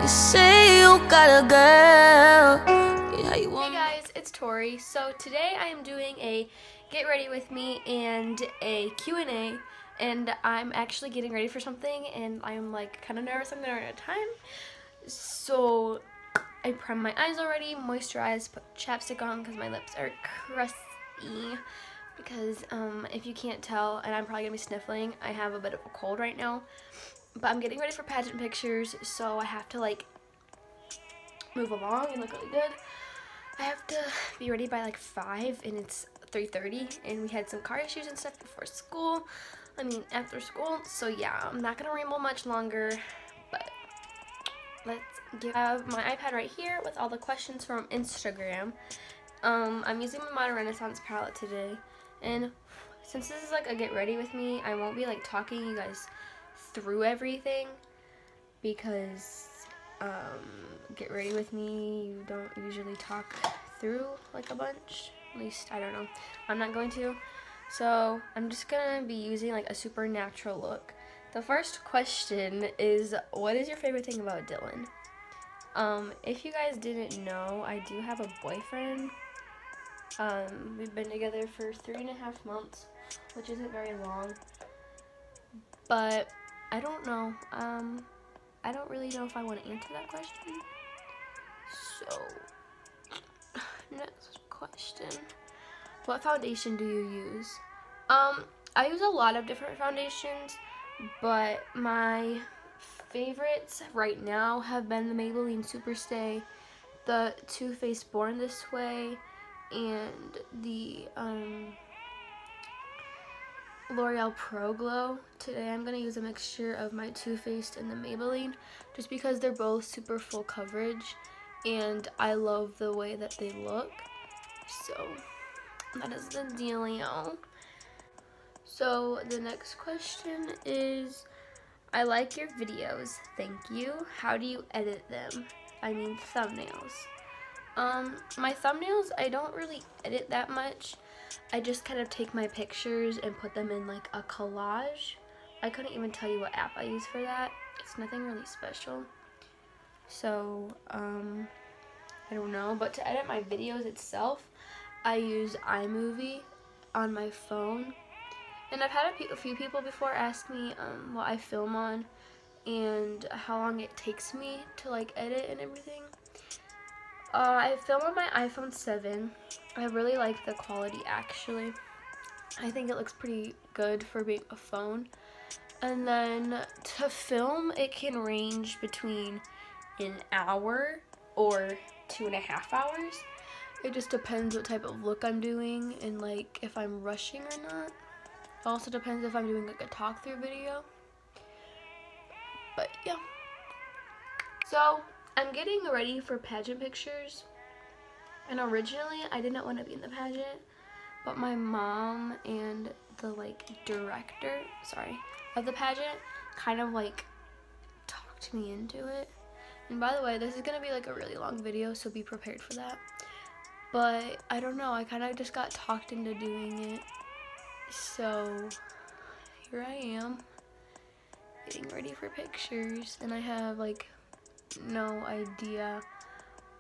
You say you got a girl. Yeah, you want. Hey guys, it's Tori. So today I am doing a get ready with me and a Q&A, and I'm actually getting ready for something, and I'm like kind of nervous. I'm gonna run out of time. So I primed my eyes already, moisturized, put chapstick on because my lips are crusty. Because if you can't tell, and I'm probably gonna be sniffling, I have a bit of a cold right now. But I'm getting ready for pageant pictures, so I have to like move along and look really good. I have to be ready by like 5 and it's 3:30, and we had some car issues and stuff before school. After school. So yeah, I'm not gonna ramble much longer, but I have my iPad right here with all the questions from Instagram. I'm using my Modern Renaissance palette today, and since this is like a get ready with me, I won't be like talking you guys through everything, because get ready with me, you don't usually talk through like a bunch. At least I don't know, I'm not going to. So I'm just gonna be using like a supernatural look. The first question is, what is your favorite thing about Dylan? If you guys didn't know, I do have a boyfriend. We've been together for 3.5 months, which isn't very long, but I don't know. I don't really know if I want to answer that question. So, next question. What foundation do you use? I use a lot of different foundations, but my favorites right now have been the Maybelline Superstay, the Too Faced Born This Way, and the L'Oreal Pro Glow. Today I'm going to use a mixture of my Too Faced and the Maybelline, just because they're both super full coverage and I love the way that they look. So that is the dealio. So the next question is, I like your videos, thank you. How do you edit them? I mean thumbnails. My thumbnails, I don't really edit that much. I just kind of take my pictures and put them in like a collage. I couldn't even tell you what app I use for that. It's nothing really special. So, I don't know. But to edit my videos itself, I use iMovie on my phone. And I've had a few people before ask me what I film on and how long it takes me to like edit and everything. I film on my iPhone 7. I really like the quality actually. I think it looks pretty good for being a phone. And then to film, it can range between an hour or 2.5 hours. It just depends what type of look I'm doing and like if I'm rushing or not. It also depends if I'm doing like a talk through video. But yeah. So I'm getting ready for pageant pictures, and originally I did not want to be in the pageant, but my mom and the like director, of the pageant kind of like talked me into it. And by the way, this is gonna be like a really long video, so be prepared for that. But I don't know, I kind of just got talked into doing it. So here I am, getting ready for pictures, and I have like no idea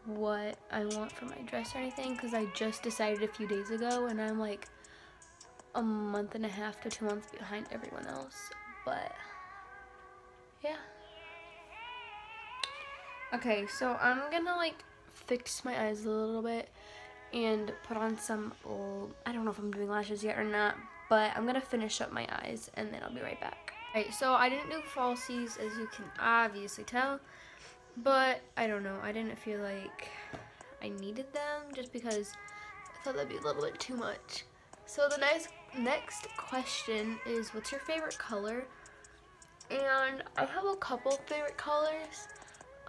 what I want for my dress or anything, because I just decided a few days ago, and I'm like a 1.5 to 2 months behind everyone else. But yeah. Okay, so I'm gonna like fix my eyes a little bit and put on some I don't know if I'm doing lashes yet or not, but I'm gonna finish up my eyes and then I'll be right back. Alright, so I didn't do falsies, as you can obviously tell. But I don't know, I didn't feel like I needed them just because I thought that'd be a little bit too much. So the next question is, what's your favorite color? And I have a couple favorite colors.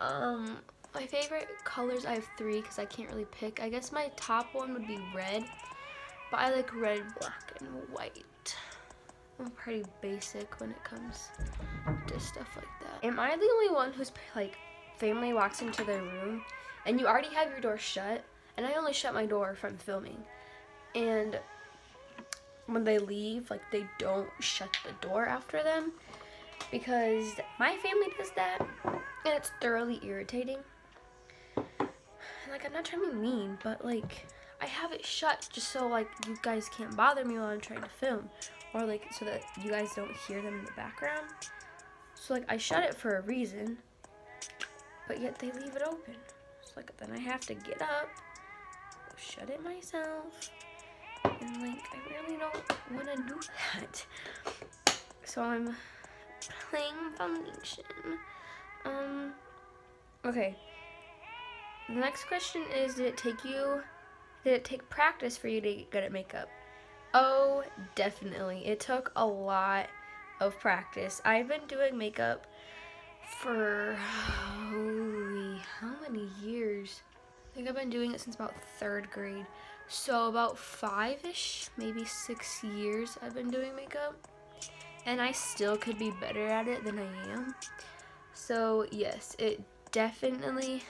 My favorite colors, I have 3 because I can't really pick. I guess my top one would be red, but I like red, black, and white. I'm pretty basic when it comes to stuff like that. Am I the only one who's like, family walks into their room and you already have your door shut, and I only shut my door if I'm filming, and when they leave, like, they don't shut the door after them, because my family does that, and it's thoroughly irritating. Like, I'm not trying to be mean, but like, I have it shut just so like you guys can't bother me while I'm trying to film, or like so that you guys don't hear them in the background. So like, I shut it for a reason, but yet they leave it open. So like, then I have to get up, shut it myself, and like, I really don't want to do that. So I'm playing foundation. Okay. The next question is, did it take practice for you to get good at makeup? Oh, definitely. It took a lot of practice. I've been doing makeup for, how many years? I think I've been doing it since about 3rd grade. So about 5-ish, maybe 6 years I've been doing makeup. And I still could be better at it than I am. So yes, it definitely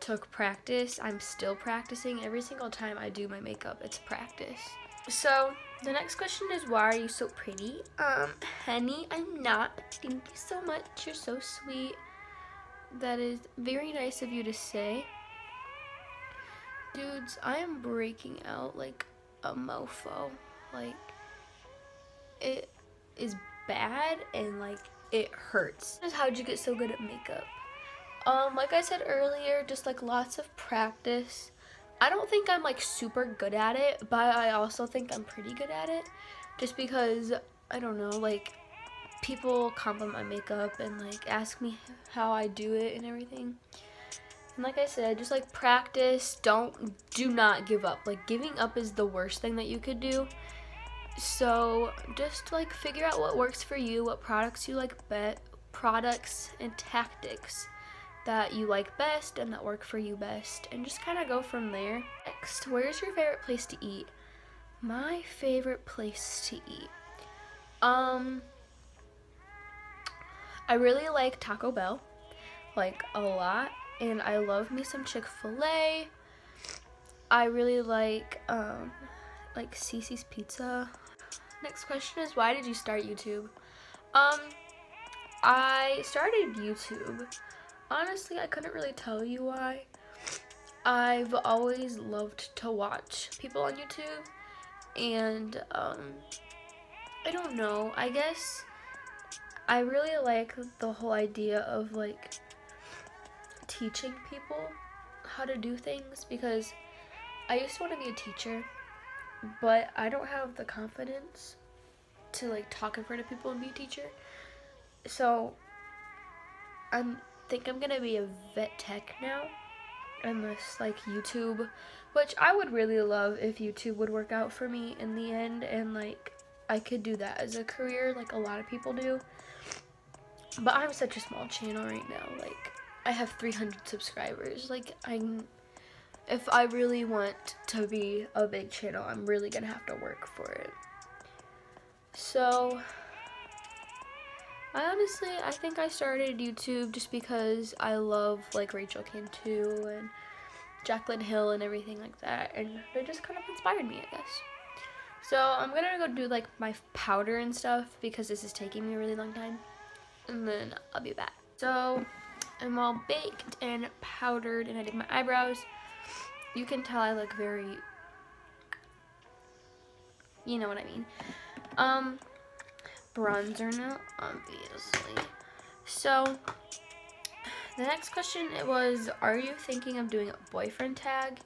took practice. I'm still practicing. Every single time I do my makeup, it's practice. So the next question is, why are you so pretty? Honey, I'm not. Thank you so much. You're so sweet. That is very nice of you to say. Dudes, I am breaking out like a mofo. Like, it is bad and like it hurts. How'd you get so good at makeup? Like I said earlier, just like lots of practice. I don't think I'm like super good at it, but I also think I'm pretty good at it, just because, I don't know, like people compliment my makeup and like ask me how I do it and everything. And like I said, just like practice. Do not give up. Like, giving up is the worst thing that you could do. So just like figure out what works for you, what products you like products and tactics that you like best and that work for you best, and just kind of go from there. Next, where's your favorite place to eat? My favorite place to eat, I really like Taco Bell, like a lot, and I love me some Chick-fil-A. I really like Cece's Pizza. Next question is, why did you start YouTube? I started YouTube. Honestly, I couldn't really tell you why. I've always loved to watch people on YouTube, and I don't know, I guess I really like the whole idea of like teaching people how to do things, because I used to want to be a teacher, but I don't have the confidence to like talk in front of people and be a teacher. So I think I'm gonna be a vet tech now, unless like YouTube, which I would really love if YouTube would work out for me in the end, and like I could do that as a career like a lot of people do. But I'm such a small channel right now. Like, I have 300 subscribers. Like, if I really want to be a big channel, I'm really gonna have to work for it. So I think I started YouTube just because I love like Rachel Cantu and Jaclyn Hill and everything like that, and they just kind of inspired me, I guess. So I'm gonna go do like my powder and stuff, because this is taking me a really long time, and then I'll be back. So I'm all baked and powdered, and I did my eyebrows. You can tell I look very, you know what I mean. Bronzer now, obviously. So the next question, it was, are you thinking of doing a boyfriend tag?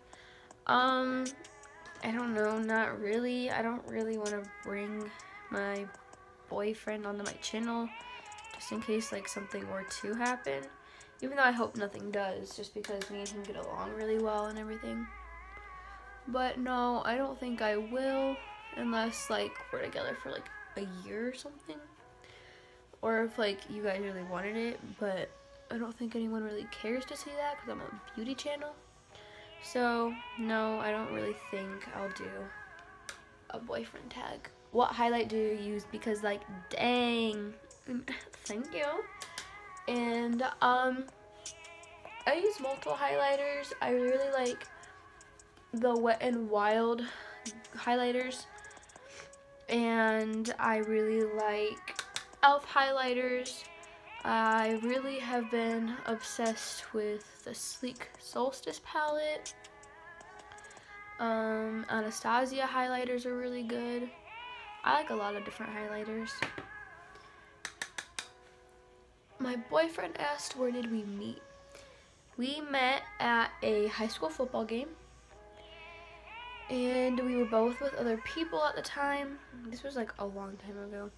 I don't know, not really. I don't really want to bring my boyfriend onto my channel, just in case like something were to happen, even though I hope nothing does, just because me and him get along really well and everything. But no, I don't think I will, unless like we're together for like a year or something, or if like you guys really wanted it. But I don't think anyone really cares to see that, because I'm a beauty channel. So no, I don't really think I'll do a boyfriend tag. What highlight do you use? Because like, dang, thank you. And I use multiple highlighters. I really like the Wet n Wild highlighters, and I really like e.l.f. highlighters. I really have been obsessed with the Sleek Solstice palette. Anastasia highlighters are really good. I like a lot of different highlighters. My boyfriend asked, where did we meet? We met at a high school football game. And we were both with other people at the time. This was like a long time ago.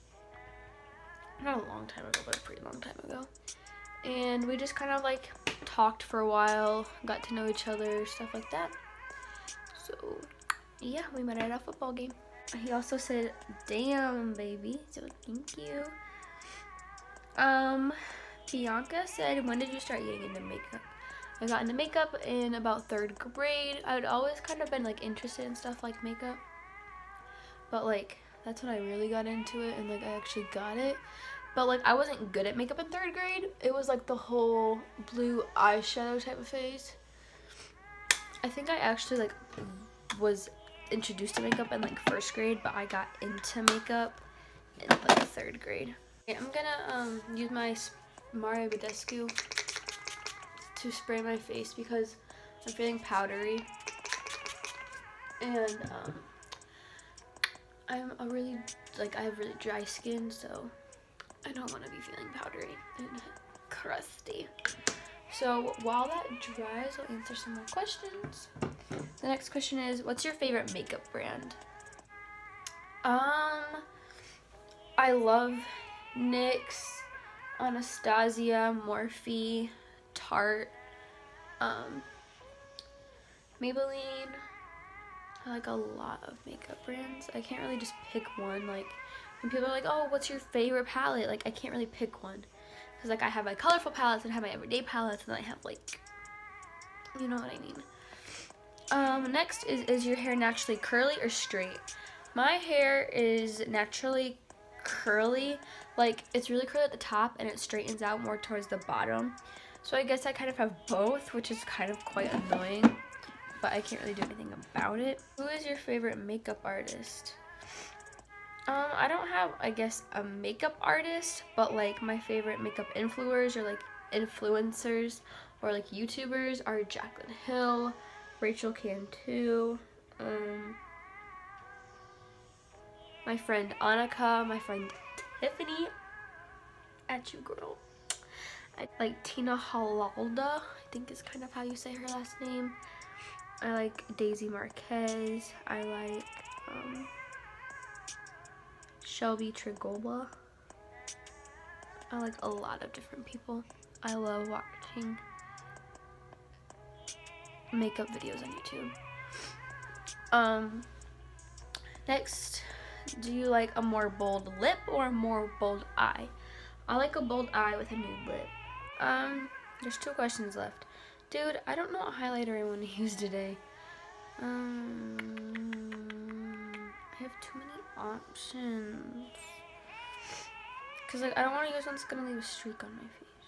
Not a long time ago, but a pretty long time ago. And we just kind of like talked for a while, got to know each other, stuff like that. So yeah, we met at a football game. He also said, damn baby, so thank you. Bianca said, when did you start getting into makeup? I got into makeup in about 3rd grade. I would always kind of been like interested in stuff like makeup, but like that's when I really got into it and like I actually got it. But like I wasn't good at makeup in 3rd grade. It was like the whole blue eyeshadow type of phase. I think I actually like was introduced to makeup in like 1st grade, but I got into makeup in like 3rd grade. Okay, I'm gonna use my Mario Badescu to spray my face because I'm feeling powdery, and I have really dry skin, so I don't want to be feeling powdery and crusty. So while that dries, I'll answer some more questions. The next question is, what's your favorite makeup brand? I love NYX, Anastasia, Morphe, Tarte, Maybelline. I like a lot of makeup brands. I can't really just pick one. Like when people are like, oh, what's your favorite palette? Like I can't really pick one. Because like I have my colorful palettes and I have my everyday palettes, and then I have like, you know what I mean. Next is your hair naturally curly or straight? My hair is naturally curly. Like it's really curly at the top and it straightens out more towards the bottom. So I guess I kind of have both, which is kind of quite annoying, but I can't really do anything about it. Who is your favorite makeup artist? I don't have, I guess, a makeup artist, but like my favorite makeup influencers or like influencers or like YouTubers are Jaclyn Hill, Rachel Cantu, my friend Annika, my friend Tiffany, at you girl. I like Tina Halalda, I think is kind of how you say her last name. I like Daisy Marquez. I like Shelby Trigola. I like a lot of different people. I love watching makeup videos on YouTube. Next, do you like a more bold lip or a more bold eye? I like a bold eye with a nude lip. There's 2 questions left. Dude, I don't know what highlighter I want to use today. I have too many options. Cause like I don't want to use one that's gonna leave a streak on my face.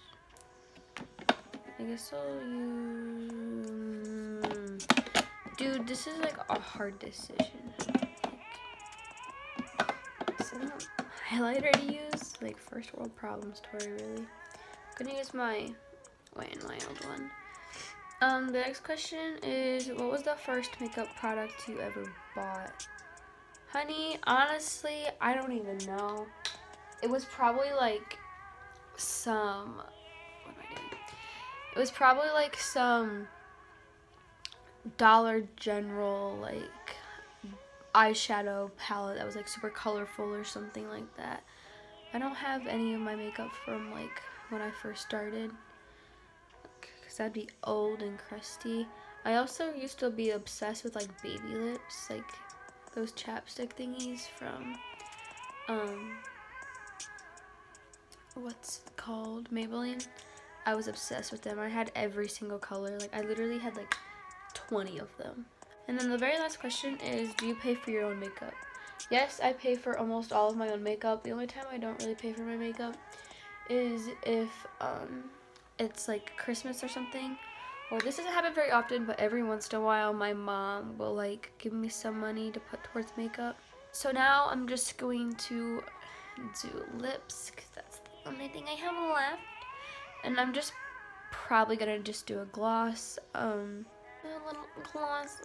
I guess I'll use... Dude, this is like a hard decision. Like, highlighter to use? Like first world problems, Tori, really. I'm gonna use my Wet n Wild one. The next question is, what was the first makeup product you ever bought? Honey, honestly, I don't even know. It was probably like some, what am I doing? It was probably like some Dollar General like eyeshadow palette that was like super colorful or something like that. I don't have any of my makeup from like when I first started, because that'd be old and crusty. I also used to be obsessed with like baby lips, like those chapstick thingies from what's it called, Maybelline. I was obsessed with them. I had every single color. Like I literally had like 20 of them. And then the very last question is, do you pay for your own makeup? Yes, I pay for almost all of my own makeup. The only time I don't really pay for my makeup is if it's like Christmas or something. Or this doesn't happen very often, but every once in a while my mom will like give me some money to put towards makeup. So now I'm just going to do lips, because that's the only thing I have left. And I'm just probably gonna just do a gloss. A little gloss,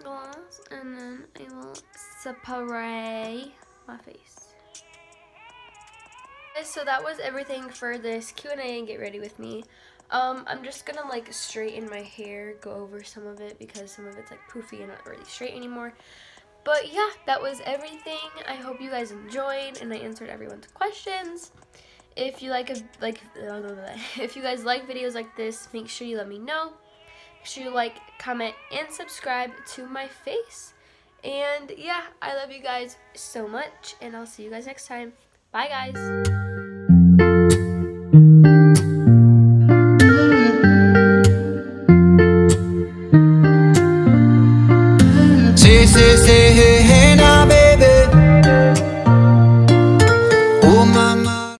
and then I will spray my face. So that was everything for this Q&A and Get Ready With Me. I'm just gonna like straighten my hair, go over some of it because some of it's like poofy and not really straight anymore. But yeah, that was everything. I hope you guys enjoyed and I answered everyone's questions. If you if you guys like videos like this, make sure you let me know. Make sure you like, comment, and subscribe to my face. And yeah, I love you guys so much, and I'll see you guys next time. Bye, guys.